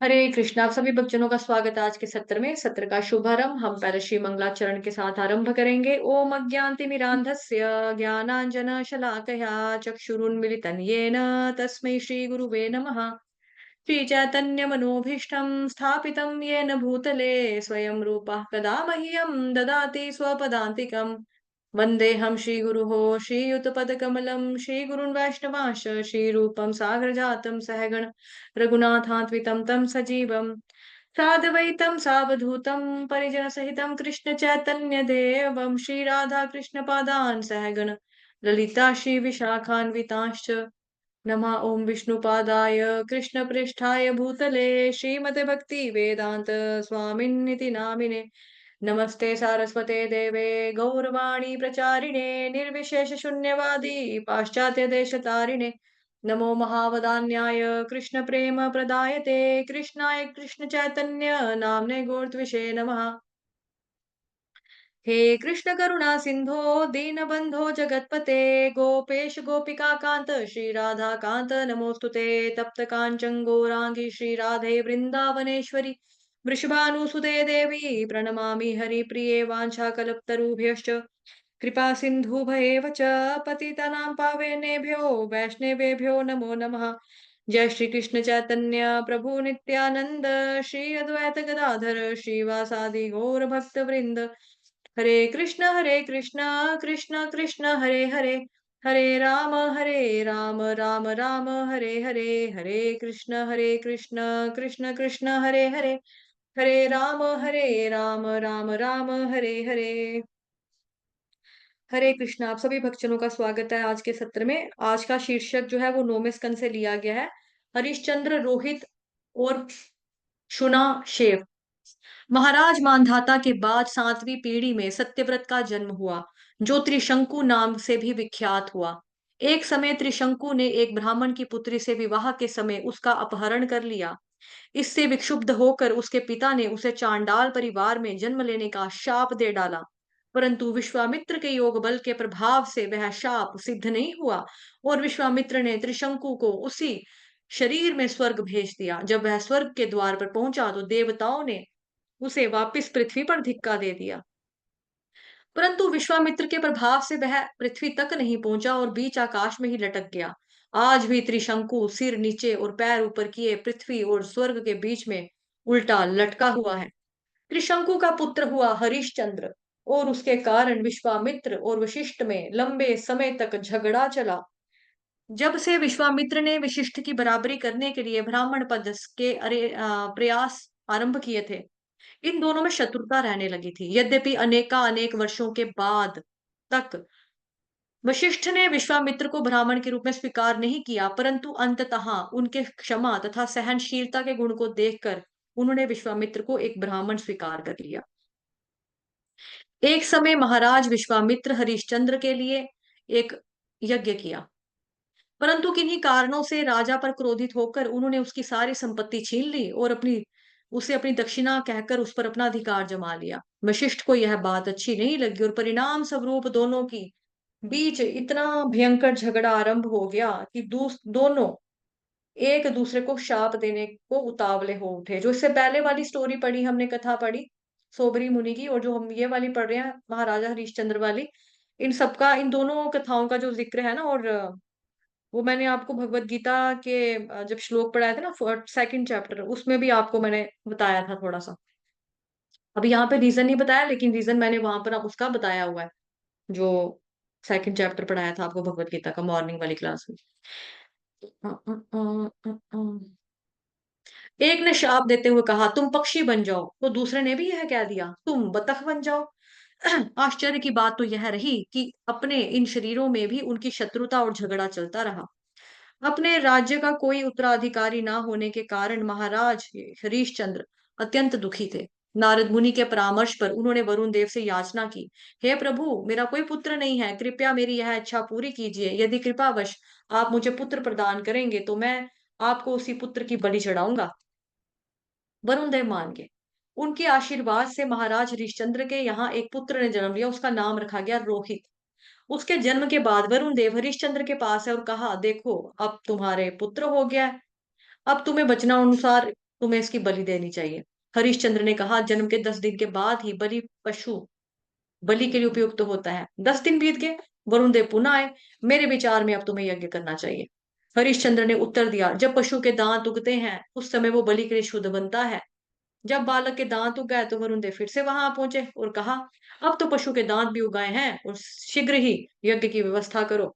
हरे कृष्णा। आप सभी भक्तजनों का स्वागत है आज के सत्र में। सत्र का शुभारंभ हम पहले श्री मंगलाचरण के साथ आरंभ करेंगे। ओम अज्ञानतिमिरान्धस्य ज्ञानांजन शलाकया चक्षुरुन्मिलितं येन तस्मै श्री गुरुवे नमः। श्री चैतन्य मनोभीष्टं स्थापितं येन भूतले स्वयं रूपः कदा मह्यं ददाति स्वपदान्तिकम्। वन्देऽहं श्रीगुरुः श्रीयुतपदकमलं श्रीगुरुन् वैष्णवांश्च श्रीरूपं सागरजातं सहगण रघुनाथान्वितं तं सजीवं साद्वैतं सावधूतं परिजनसहितं कृष्णचैतन्यदेवं श्रीराधाकृष्णपादान् सहगण ललिता श्रीविशाखान्वितांश्च नमः। ओम विष्णुपादाय कृष्णप्रेष्ठाय भूतले श्रीमते भक्ति वेदांत स्वामिन्निति नामिने नमस्ते सारस्वते देवे गौरवाणी प्रचारिणे निर्विशेष शून्यवादी पाश्चात्य देशतारिणे नमो महावदान्याय कृष्ण प्रेम प्रदायते कृष्णाय कृष्ण चैतन्य नामने गोर्त्विषे नमः। हे कृष्ण करुणा सिंधो दीनबंधो जगतपते गोपेश गोपिका कांत श्री राधा कांत नमोस्तुते तप्त कांचन गौरांगी श्री राधे वृंदावनेश्वरी वृषभानुसुते देवी प्रणमामि हरिप्रिये वाञ्छाकल्पतरुभ्यश्च कृपा सिन्धुभयेव च पतितानां पावनेभ्यो वैष्णवेभ्यो नमो नमः। जय श्री कृष्ण चैतन्य प्रभु नित्यानंद श्री अद्वैत गदाधर श्रीवासादि गौर भक्त वृंद हरे कृष्णा कृष्ण कृष्ण हरे हरे हरे राम राम राम हरे हरे हरे कृष्ण कृष्ण कृष्ण हरे हरे हरे राम राम राम हरे हरे। हरे कृष्णा। आप सभी भक्तजनों का स्वागत है आज के सत्र में। आज का शीर्षक जो है वो 9वें स्कंद से लिया गया है। हरिश्चंद्र, रोहित और शुना शेव। महाराज मांधाता के बाद 7वीं पीढ़ी में सत्यव्रत का जन्म हुआ, जो त्रिशंकु नाम से भी विख्यात हुआ। एक समय त्रिशंकु ने एक ब्राह्मण की पुत्री से विवाह के समय उसका अपहरण कर लिया। इससे विक्षुब्ध होकर उसके पिता ने उसे चांडाल परिवार में जन्म लेने का शाप दे डाला। परंतु विश्वामित्र के योग बल के प्रभाव से वह शाप सिद्ध नहीं हुआ और विश्वामित्र ने त्रिशंकु को उसी शरीर में स्वर्ग भेज दिया। जब वह स्वर्ग के द्वार पर पहुंचा तो देवताओं ने उसे वापस पृथ्वी पर धिक्का दे दिया। परंतु विश्वामित्र के प्रभाव से वह पृथ्वी तक नहीं पहुंचा और बीच आकाश में ही लटक गया। आज भी त्रिशंकु सिर नीचे और पैर ऊपर किए पृथ्वी और स्वर्ग के बीच में उल्टा लटका हुआ है। त्रिशंकु का पुत्र हुआ हरिश्चंद्र और उसके कारण विश्वामित्र और वशिष्ठ में लंबे समय तक झगड़ा चला। जब से विश्वामित्र ने वशिष्ठ की बराबरी करने के लिए ब्राह्मण पद के प्रयास आरंभ किए थे, इन दोनों में शत्रुता रहने लगी थी। यद्यपि अनेक वर्षों के बाद तक वशिष्ठ ने विश्वामित्र को ब्राह्मण के रूप में स्वीकार नहीं किया, परंतु अंततः उनके क्षमा तथा सहनशीलता के गुण को देखकर उन्होंने विश्वामित्र को एक ब्राह्मण स्वीकार कर लिया। एक समय महाराज विश्वामित्र हरिश्चंद्र के लिए एक यज्ञ किया, परंतु किन्हीं कारणों से राजा पर क्रोधित होकर उन्होंने उसकी सारी संपत्ति छीन ली और उसे अपनी दक्षिणा कहकर उस पर अपना अधिकार जमा लिया। वशिष्ठ को यह बात अच्छी नहीं लगी और परिणाम स्वरूप दोनों की बीच इतना भयंकर झगड़ा आरंभ हो गया कि दोनों एक दूसरे को शाप देने को उतावले हो उठे। जो इससे पहले वाली स्टोरी पढ़ी हमने, कथा पढ़ी सोबरी मुनि की, और जो हम ये वाली पढ़ रहे हैं महाराजा हरिश्चंद्र वाली, इन सबका, इन दोनों कथाओं का जो जिक्र है ना, और वो मैंने आपको भगवत गीता के जब श्लोक पढ़ाया था ना, 2nd चैप्टर, उसमें भी आपको मैंने बताया था थोड़ा सा। अभी यहाँ पे रीजन नहीं बताया, लेकिन रीजन मैंने वहां पर अब उसका बताया हुआ है, जो 2nd चैप्टर पढ़ाया था आपको भगवत गीता का मॉर्निंग वाली क्लास में। एक ने शाप देते हुए कहा, तुम पक्षी बन जाओ, तो दूसरे ने भी यह कह दिया, तुम बतख बन जाओ। आश्चर्य की बात तो यह रही कि अपने इन शरीरों में भी उनकी शत्रुता और झगड़ा चलता रहा। अपने राज्य का कोई उत्तराधिकारी ना होने के कारण महाराज हरीशचंद्र अत्यंत दुखी थे। नारद मुनि के परामर्श पर उन्होंने वरुण देव से याचना की, हे प्रभु, मेरा कोई पुत्र नहीं है, कृपया मेरी यह इच्छा पूरी कीजिए। यदि कृपावश आप मुझे पुत्र प्रदान करेंगे तो मैं आपको उसी पुत्र की बलि चढ़ाऊंगा। वरुण देव मान गए। उनके आशीर्वाद से महाराज हरिश्चंद्र के यहाँ एक पुत्र ने जन्म लिया। उसका नाम रखा गया रोहित। उसके जन्म के बाद वरुण देव हरिश्चंद्र के पास है और कहा, देखो अब तुम्हारे पुत्र हो गया है, अब तुम्हें वचनानुसार तुम्हें इसकी बलि देनी चाहिए। हरिश्चंद्र ने कहा, जन्म के 10 दिन के बाद ही बलि पशु बलि के लिए उपयुक्त होता है। 10 दिन बीत गए, वरुण देव पुनः आए। मेरे विचार में अब तुम्हें यज्ञ करना चाहिए। हरिश्चंद्र ने उत्तर दिया, जब पशु के दांत उगते हैं उस समय वो बलि के लिए शुद्ध बनता है। जब बालक के दांत उग गए तो वरुण देव फिर से वहां पहुंचे और कहा, अब तो पशु के दांत भी उगाए हैं और शीघ्र ही यज्ञ की व्यवस्था करो।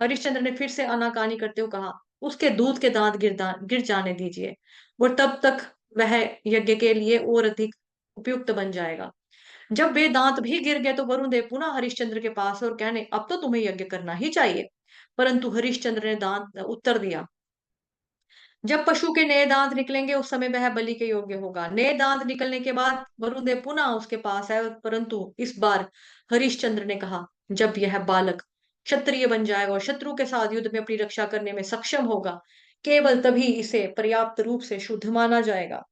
हरिश्चंद्र ने फिर से आनाकानी करते हुए कहा, उसके दूध के दांत गिर जाने दीजिए और तब तक वह यज्ञ के लिए और अधिक उपयुक्त बन जाएगा। जब वे दांत भी गिर गए तो वरुण देव पुनः हरिश्चंद्र के पास और कहने, अब तो तुम्हें यज्ञ करना ही चाहिए। परंतु हरिश्चंद्र ने दांत उत्तर दिया, जब पशु के नए दांत निकलेंगे उस समय वह बलि के योग्य होगा। नए दांत निकलने के बाद वरुण देव पुनः उसके पास आए, परंतु इस बार हरिश्चंद्र ने कहा, जब यह बालक क्षत्रिय बन जाएगा और शत्रु के साथ युद्ध में अपनी रक्षा करने में सक्षम होगा, केवल तभी इसे पर्याप्त रूप से शुद्ध माना जाएगा।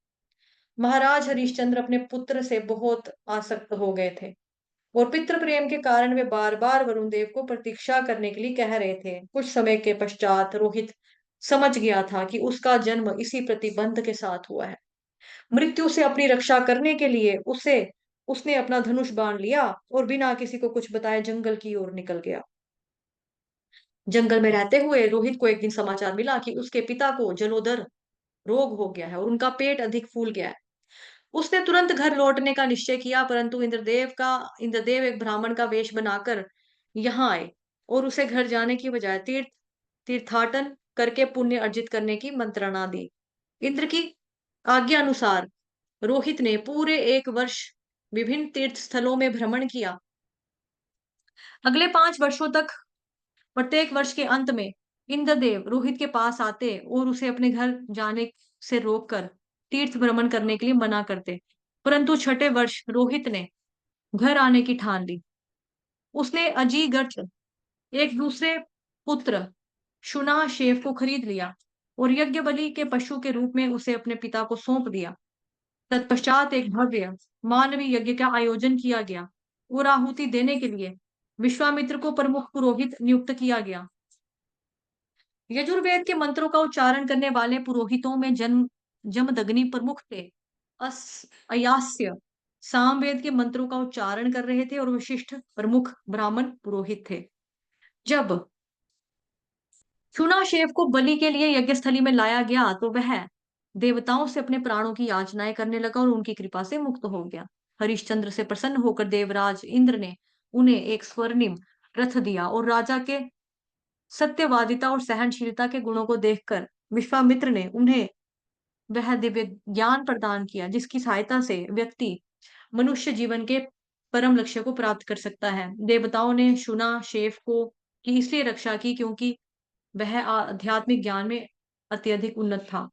महाराज हरिश्चंद्र अपने पुत्र से बहुत आसक्त हो गए थे और पितृ प्रेम के कारण वे बार बार वरुण देव को प्रतीक्षा करने के लिए कह रहे थे। कुछ समय के पश्चात रोहित समझ गया था कि उसका जन्म इसी प्रतिबंध के साथ हुआ है। मृत्यु से अपनी रक्षा करने के लिए उसे उसने अपना धनुष बाण लिया और बिना किसी को कुछ बताए जंगल की ओर निकल गया। जंगल में रहते हुए रोहित को एक दिन समाचार मिला कि उसके पिता को जलोदर रोग हो गया है और उनका पेट अधिक फूल गया है। उसने तुरंत घर लौटने का निश्चय किया, परंतु इंद्रदेव एक ब्राह्मण का वेश बनाकर यहाँ आए और उसे घर जाने की बजाय तीर्थाटन करके पुण्य अर्जित करने की मंत्रणा दी। इंद्र की आज्ञा अनुसार रोहित ने पूरे 1 वर्ष विभिन्न तीर्थ स्थलों में भ्रमण किया। अगले 5 वर्षों तक प्रत्येक वर्ष के अंत में इंद्रदेव रोहित के पास आते और उसे अपने घर जाने से रोककर तीर्थ भ्रमण करने के लिए मना करते। परंतु छठे वर्ष रोहित ने घर आने की ठान ली। उसने अजीगर्च एक दूसरे पुत्र शुनाशेव को खरीद लिया और यज्ञ बलि के पशु के रूप में उसे अपने पिता को सौंप दिया। तत्पश्चात एक भव्य मानवीय यज्ञ का आयोजन किया गया और आहुति देने के लिए विश्वामित्र को प्रमुख पुरोहित नियुक्त किया गया। यजुर्वेद के मंत्रों का उच्चारण करने वाले पुरोहितों में जमदग्नि प्रमुख थे। अयास्य सामवेद के मंत्रों का उच्चारण कर रहे थे और वशिष्ठ प्रमुख ब्राह्मण पुरोहित थे। जब शुनाशेव को बलि के लिए यज्ञस्थली में लाया गया तो वह देवताओं से अपने प्राणों की याचनाएं करने लगा और उनकी कृपा से मुक्त हो गया। हरिश्चंद्र से प्रसन्न होकर देवराज इंद्र ने उन्हें एक स्वर्णिम रथ दिया और राजा के सत्यवादिता और सहनशीलता के गुणों को देखकर विश्वामित्र ने उन्हें वह दिव्य ज्ञान प्रदान किया जिसकी सहायता से व्यक्ति मनुष्य जीवन के परम लक्ष्य को प्राप्त कर सकता है। देवताओं ने शुना शेफ को की इसलिए रक्षा की क्योंकि वह आध्यात्मिक ज्ञान में अत्यधिक उन्नत था।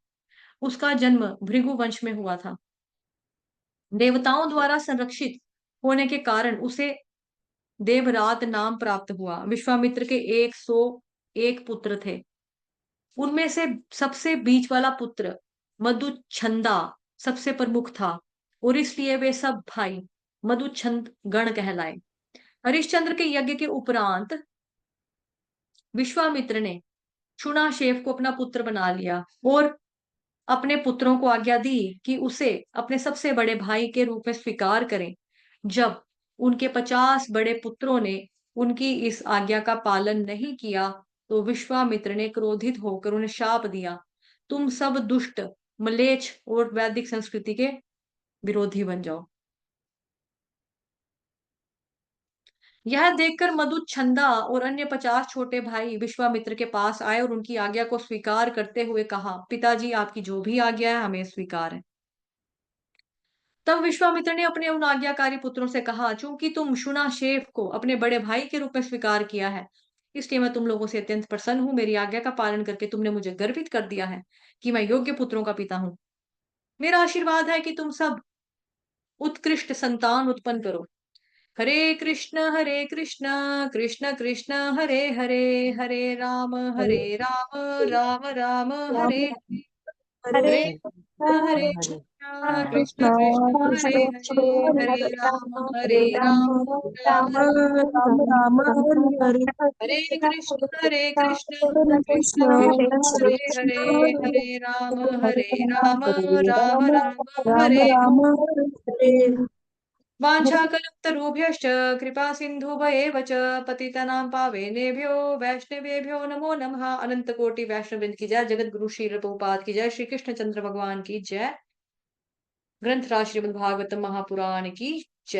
उसका जन्म भृगु वंश में हुआ था। देवताओं द्वारा संरक्षित होने के कारण उसे देवरात नाम प्राप्त हुआ। विश्वामित्र के 101 पुत्र थे। उनमें से सबसे बीच वाला पुत्र मधुछंदा सबसे प्रमुख था और इसलिए वे सब भाई मधुछंद गण कहलाए। हरिश्चंद्र के यज्ञ के उपरांत विश्वामित्र ने शुनाशेव को अपना पुत्र बना लिया और अपने पुत्रों को आज्ञा दी कि उसे अपने सबसे बड़े भाई के रूप में स्वीकार करें। जब उनके 50 बड़े पुत्रों ने उनकी इस आज्ञा का पालन नहीं किया तो विश्वामित्र ने क्रोधित होकर उन्हें शाप दिया, तुम सब दुष्ट, म्लेच्छ और वैदिक संस्कृति के विरोधी बन जाओ। यह देखकर मधुछंदा और अन्य 50 छोटे भाई विश्वामित्र के पास आए और उनकी आज्ञा को स्वीकार करते हुए कहा, पिताजी आपकी जो भी आज्ञा है हमें स्वीकार है। तब विश्वामित्र ने अपने उन आज्ञाकारी पुत्रों से कहा, चूंकि तुम शुनाशेव को अपने बड़े भाई के रूप में स्वीकार किया है, इसलिए मैं तुम लोगों से अत्यंत प्रसन्न हूं। मेरी आज्ञा का पालन करके तुमने मुझे गर्वित कर दिया है कि मैं योग्य पुत्रों का पिता हूं। मेरा आशीर्वाद है कि तुम सब उत्कृष्ट संतान उत्पन्न करो। हरे कृष्ण कृष्ण कृष्ण हरे हरे, हरे राम हरे राम राम हरे हरे हरे। हरे हरे कृष्णा कृष्ण कृष्ण कृष्ण हरे कृष्ण हरे हरे हरे राम राम राम राम राम राम हरे हरे हरे कृष्ण हरे कृष्ण कृष्ण कृष्ण हरे कृष्ण हरे हरे हरे राम राम राम राम हरे राम हरे हरे वाञ्छाकल्पतरुभ्यश्च कृपा सिन्धुभयेव च पतितानां पावनेभ्यो वैष्णवेभ्यो नमो नमः। अनंत कोटि वैष्णव वृंद की जय। जगत गुरु श्री प्रभुपाद की जय। श्री कृष्ण चंद्र भगवान की जय। ग्रंथ राज श्रीमद् भागवतम महापुराण की जय।